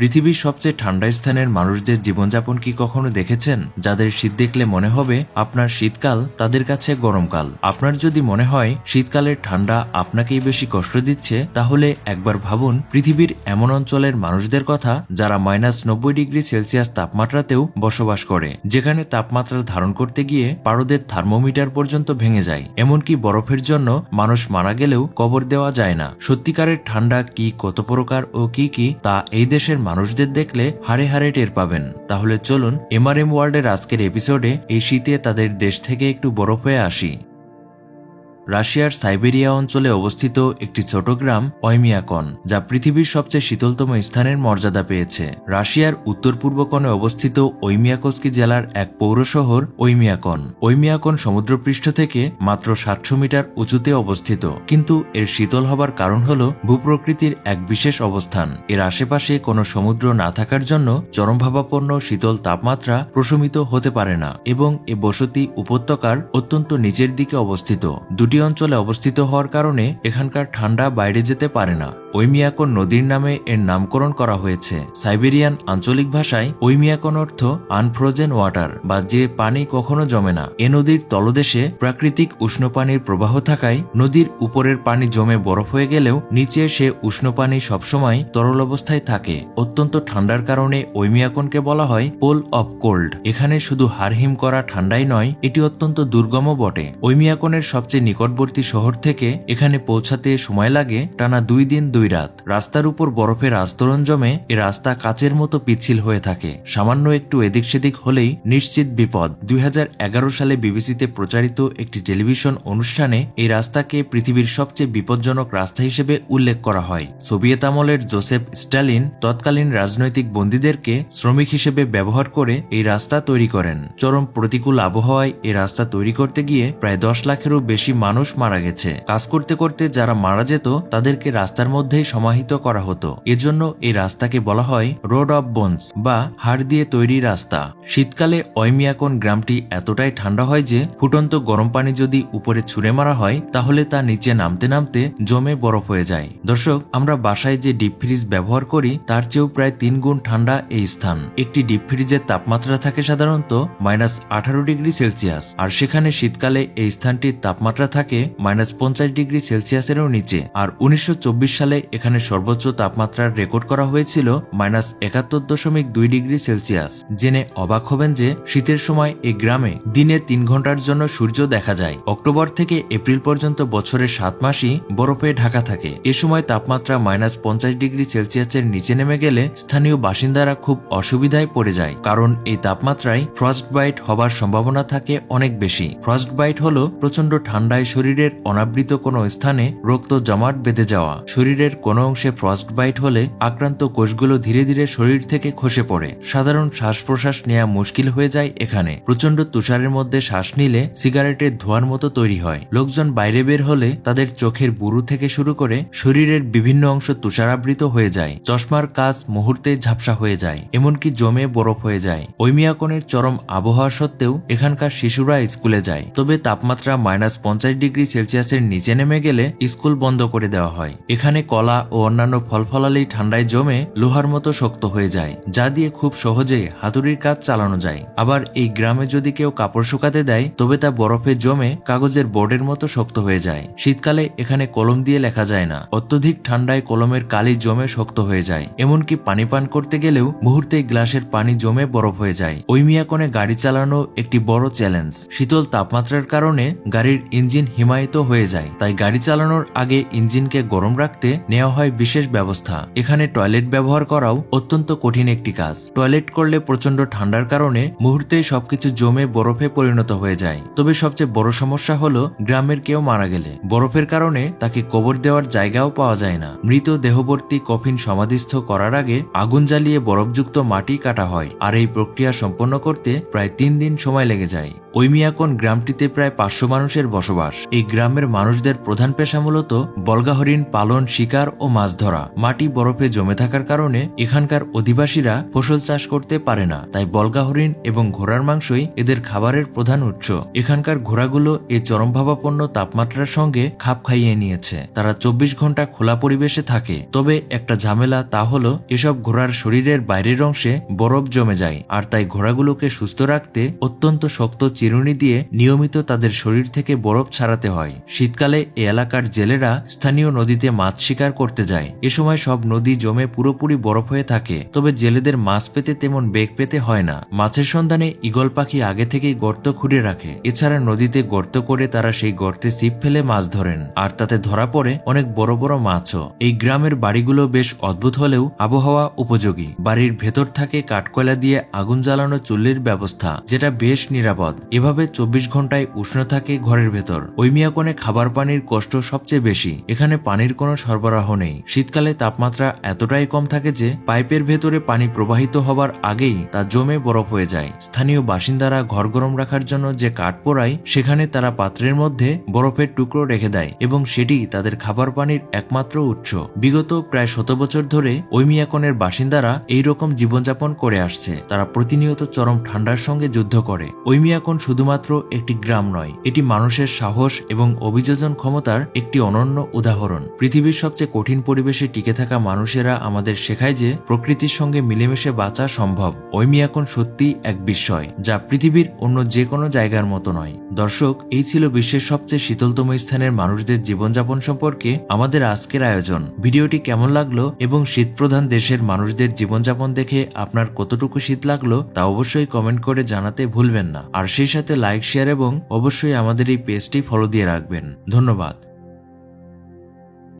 পৃথিবীর সবচেয়ে ঠান্ডা স্থানের মানুষদের জীবনযাপন কি কখনো দেখেছেন, যাদের শীত দেখলে মনে হবে আপনার শীতকাল তাদের কাছে গরমকাল? আপনার যদি মনে হয় শীতকালের ঠান্ডা আপনাকেই বেশি কষ্ট দিচ্ছে, তাহলে একবার ভাবুন পৃথিবীর এমন অঞ্চলের মানুষদের কথা যারা -90°C তাপমাত্রাতেও বসবাস করে, যেখানে তাপমাত্রা ধারণ করতে গিয়ে পারদের থার্মোমিটার পর্যন্ত ভেঙে যায়। এমনকি বরফের জন্য মানুষ মারা গেলেও কবর দেওয়া যায় না। সত্যিকারের ঠান্ডা কি, কত প্রকার ও কি কি, তা এই দেশের মানুষদের দেখলে হাড়ে হাড়ে টের পাবেন। তাহলে চলুন এমআরএম ওয়ার্ল্ডের আজকের এপিসোডে এই শীতে তাদের দেশ থেকে একটু বরফ হয়ে আসি। রাশিয়ার সাইবেরিয়া অঞ্চলে অবস্থিত একটি ছোট গ্রাম ওইমিয়াকন, যা পৃথিবীর সবচেয়ে শীতলতম স্থানের মর্যাদা পেয়েছে। রাশিয়ার উত্তর পূর্ব কোণে অবস্থিত ওইমিয়াকস্কি জেলার এক পৌর শহর ওইমিয়াকন। ওইমিয়াকন সমুদ্রপৃষ্ঠ থেকে মাত্র 700 মিটার উঁচুতে অবস্থিত, কিন্তু এর শীতল হবার কারণ হল ভূপ্রকৃতির এক বিশেষ অবস্থান। এর আশেপাশে কোনো সমুদ্র না থাকার জন্য চরমভাবাপন্ন শীতল তাপমাত্রা প্রশমিত হতে পারে না, এবং এ বসতি উপত্যকার অত্যন্ত নিচের দিকে অবস্থিত। দুটি অঞ্চলে অবস্থিত হওয়ার কারণে এখানকার ঠান্ডা বাইরে যেতে পারে না। ওইমিয়াকন নদীর নামে এর নামকরণ করা হয়েছে। সাইবেরিয়ান আঞ্চলিক ভাষায় ওইমিয়াকন অর্থ আনফ্রোজেন ওয়াটার, বা যে পানি কখনো জমে না। এ নদীর তলদেশে প্রাকৃতিক উষ্ণ পানির প্রবাহ থাকায় নদীর উপরের পানি জমে বরফ হয়ে গেলেও নিচে সে উষ্ণ পানি সবসময় তরল অবস্থায় থাকে। অত্যন্ত ঠান্ডার কারণে ওইমিয়াকনকে বলা হয় পোল অফ কোল্ড। এখানে শুধু হাড়হিম করা ঠান্ডাই নয়, এটি অত্যন্ত দুর্গমও বটে। ওইমিয়াকনের সবচেয়ে নিকটবর্তী শহর থেকে এখানে পৌঁছাতে সময় লাগে টানা 2 দিন 2 রাত। রাস্তার উপর বরফের আস্তরণ জমে এ রাস্তা কাচের মতো পিচ্ছিল হয়ে থাকে। সামান্য একটু এদিক সেদিক হলেই নিশ্চিত বিপদ। 2011 সালে বিবিসিতে প্রচারিত একটি টেলিভিশন অনুষ্ঠানে এই রাস্তাকে পৃথিবীর সবচেয়ে বিপজ্জনক রাস্তা হিসেবে উল্লেখ করা হয়। সোভিয়েত আমলের জোসেফ স্টালিন তৎকালীন রাজনৈতিক বন্দীদেরকে শ্রমিক হিসেবে ব্যবহার করে এই রাস্তা তৈরি করেন। চরম প্রতিকূল আবহাওয়ায় এই রাস্তা তৈরি করতে গিয়ে প্রায় 10 লাখেরও বেশি মানুষ মারা গেছে। কাজ করতে করতে যারা মারা যেত তাদেরকে রাস্তার মধ্যেই সমাহিত করা হতো। এজন্য এই রাস্তাকে বলা হয় রোড অব বোনস, বা হাড় দিয়ে তৈরি রাস্তা। শীতকালে ওইমিয়াকন গ্রামটি এতটাই ঠান্ডা হয় যে ফুটন্ত গরম পানি যদি উপরে ছুঁড়ে মারা হয় তাহলে তা নিচে নামতে নামতে জমে বরফ হয়ে যায়। দর্শক, আমরা বাসায় যে ডিপ ফ্রিজ ব্যবহার করি তার চেয়েও প্রায় 3 গুণ ঠান্ডা এই স্থান। একটি ডিপ ফ্রিজের তাপমাত্রা থাকে সাধারণত -18°C, আর সেখানে শীতকালে এই স্থানটির তাপমাত্রা থাকে -50°C-এরও নিচে। আর 1924 সালে এখানে সর্বোচ্চ তাপমাত্রার রেকর্ড করা হয়েছিল -71.2°C। জেনে অবাক হবেন যে শীতের সময় এই গ্রামে দিনে 3 ঘন্টার জন্য সূর্য দেখা যায়। অক্টোবর থেকে এপ্রিল পর্যন্ত বছরের 7 মাসই বরফে ঢাকা থাকে। এ সময় তাপমাত্রা -50°C-এর নিচে নেমে গেলে স্থানীয় বাসিন্দারা খুব অসুবিধায় পড়ে যায়, কারণ এই তাপমাত্রায় ফ্রস্ট বাইট হবার সম্ভাবনা থাকে অনেক বেশি। ফ্রস্ট বাইট হলো প্রচন্ড ঠান্ডায় শরীরের অনাবৃত কোনো স্থানে রক্ত জমাট বেঁধে যাওয়া। শরীরের কোনো অংশে ফ্রস্ট বাইট হলে আক্রান্ত কোষগুলো ধীরে ধীরে শরীর থেকে খসে পড়ে। সাধারণ শ্বাস প্রশ্বাস নেওয়া মুশকিল হয়ে যায় এখানে। প্রচন্ড তুষারের মধ্যে শ্বাস নিলে সিগারেটের ধোঁয়ার মতো তৈরি হয়। লোকজন বাইরে বের হলে তাদের চোখের বুরু থেকে শুরু করে শরীরের বিভিন্ন অংশ তুষারাবৃত হয়ে যায়। চশমার কাঁচ মুহূর্তে ঝাপসা হয়ে যায়, এমনকি জমে বরফ হয়ে যায়। ওইমিয়াকনের চরম আবহাওয়া সত্ত্বেও এখানকার শিশুরা স্কুলে যায়, তবে তাপমাত্রা -50°C-এর নিচে নেমে গেলে স্কুল বন্ধ করে দেওয়া হয়। এখানে কলা ও অন্যান্য ফলফলালি ঠান্ডায় জমে লোহার মতো শক্ত হয়ে যায়, যা দিয়ে খুব সহজে হাতুড়ির কাজ চালানো যায়। আবার এই গ্রামে যদি কেউ কাপড় শুকাতে দেয় তবে তা বরফে জমে কাগজের বোর্ডের মতো শক্ত হয়ে যায়। শীতকালে এখানে কলম দিয়ে লেখা যায় না। অত্যধিক ঠান্ডায় কলমের কালি জমে শক্ত হয়ে যায়। এমনকি পানি পান করতে গেলেও মুহূর্তেই গ্লাসের পানি জমে বরফ হয়ে যায়। ওইমিয়াকনে গাড়ি চালানো একটি বড় চ্যালেঞ্জ। শীতল তাপমাত্রার কারণে গাড়ির ইঞ্জিন হিমায়িত হয়ে যায়, তাই গাড়ি চালানোর আগে ইঞ্জিনকে গরম রাখতে নেওয়া হয় বিশেষ ব্যবস্থা। এখানে টয়লেট ব্যবহার করাও অত্যন্ত কঠিন একটি কাজ। টয়লেট করলে প্রচন্ড ঠান্ডার কারণে মুহূর্তেই সবকিছু জমে বরফে পরিণত হয়ে যায়। তবে সবচেয়ে বড় সমস্যা হলো গ্রামের কেউ মারা গেলে বরফের কারণে তাকে কবর দেওয়ার জায়গাও পাওয়া যায় না। মৃত দেহবর্তী কফিন সমাধিস্থ করার আগে আগুন জ্বালিয়ে বরফযুক্ত মাটি কাটা হয়, আর এই প্রক্রিয়া সম্পন্ন করতে প্রায় 3 দিন সময় লেগে যায়। ওইমিয়াকন গ্রামটিতে প্রায় 500 মানুষের বসবাস। এই গ্রামের মানুষদের প্রধান পেশা মূলত বল্গা হরিণ পালন, শিকার শিকার ও মাছ ধরা। মাটি বরফে জমে থাকার কারণে এখানকার অধিবাসীরা ফসল চাষ করতে পারে না, তাই বলগা হরিণ এবং ঘোড়ার মাংসই এদের খাবারের প্রধান উৎস। এখানকার ঘোড়াগুলো এই চরমভাবাপন্ন তাপমাত্রার সঙ্গে খাপ খাইয়ে নিয়েছে। তারা 24 ঘন্টা খোলা পরিবেশে থাকে। তবে একটা ঝামেলা, তা হলো এসব ঘোড়ার শরীরের বাইরের অংশে বরফ জমে যায়, আর তাই ঘোড়াগুলোকে সুস্থ রাখতে অত্যন্ত শক্ত চিরুনি দিয়ে নিয়মিত তাদের শরীর থেকে বরফ ছাড়াতে হয়। শীতকালে এ এলাকার জেলেরা স্থানীয় নদীতে মাছ শিকার করতে যায়। এ সময় সব নদী জমে পুরোপুরি বরফ হয়ে থাকে। তবে জেলেদের মাছ পেতে তেমন বেগ পেতে হয় না। মাছের সন্ধানে ঈগল পাখি আগে থেকেই গর্ত খুঁড়ে রাখে। এছাড়া নদীতে গর্ত করে তারা সেই গর্তে ছিপ ফেলে মাছ ধরেন, আর তাতে ধরা পড়ে অনেক বড় বড় মাছও। এই গ্রামের বাড়িগুলো বেশ অদ্ভুত হলেও আবহাওয়া উপযোগী। বাড়ির ভেতর থাকে কাঠকয়লা দিয়ে আগুন জ্বালানো চুল্লির ব্যবস্থা, যেটা বেশ নিরাপদ। এভাবে 24 ঘন্টায় উষ্ণ থাকে ঘরের ভেতর। ওই মিয়াকনে খাবার পানির কষ্ট সবচেয়ে বেশি। এখানে পানির কোনো সরবরাহ নেই। শীতকালে তাপমাত্রা এতটাই কম থাকে যে পাইপের ভেতরে পানি প্রবাহিত হবার আগেই তা জমে বরফ হয়ে যায়। স্থানীয় বাসিন্দারা ঘর গরম রাখার জন্য যে কাঠ পোড়ায়, সেখানে তারা পাত্রের মধ্যে বরফের টুকরো রেখে দেয় এবং সেটি তাদের খাবার পানির একমাত্র উৎস। বিগত প্রায় 100 বছর ধরে ওই মিয়াকনের বাসিন্দারা এইরকম জীবনযাপন করে আসছে। তারা প্রতিনিয়ত চরম ঠান্ডার সঙ্গে যুদ্ধ করে। ওই মিয়াকন শুধুমাত্র একটি গ্রাম নয়, এটি মানুষের সাহস এবং অভিযোজন ক্ষমতার একটি অনন্য উদাহরণ। পৃথিবীর সবচেয়ে কঠিন পরিবেশে টিকে থাকা মানুষেরা আমাদের শেখায় যে প্রকৃতির সঙ্গে মিলেমিশে বাঁচা সম্ভব। ওই মিয়াকন সত্যি এক বিস্ময়, যা পৃথিবীর অন্য যে কোনো জায়গার মতো নয়। দর্শক, এই ছিল বিশ্বের সবচেয়ে শীতলতম স্থানের মানুষদের জীবনযাপন সম্পর্কে আমাদের আজকের আয়োজন। ভিডিওটি কেমন লাগলো এবং শীতপ্রধান দেশের মানুষদের জীবনযাপন দেখে আপনার কতটুকু শীত লাগলো তা অবশ্যই কমেন্ট করে জানাতে ভুলবেন না। আর সেই সাথে লাইক, শেয়ার এবং অবশ্যই আমাদের এই পেজটি ফলো দিয়ে রাখবেন। ধন্যবাদ।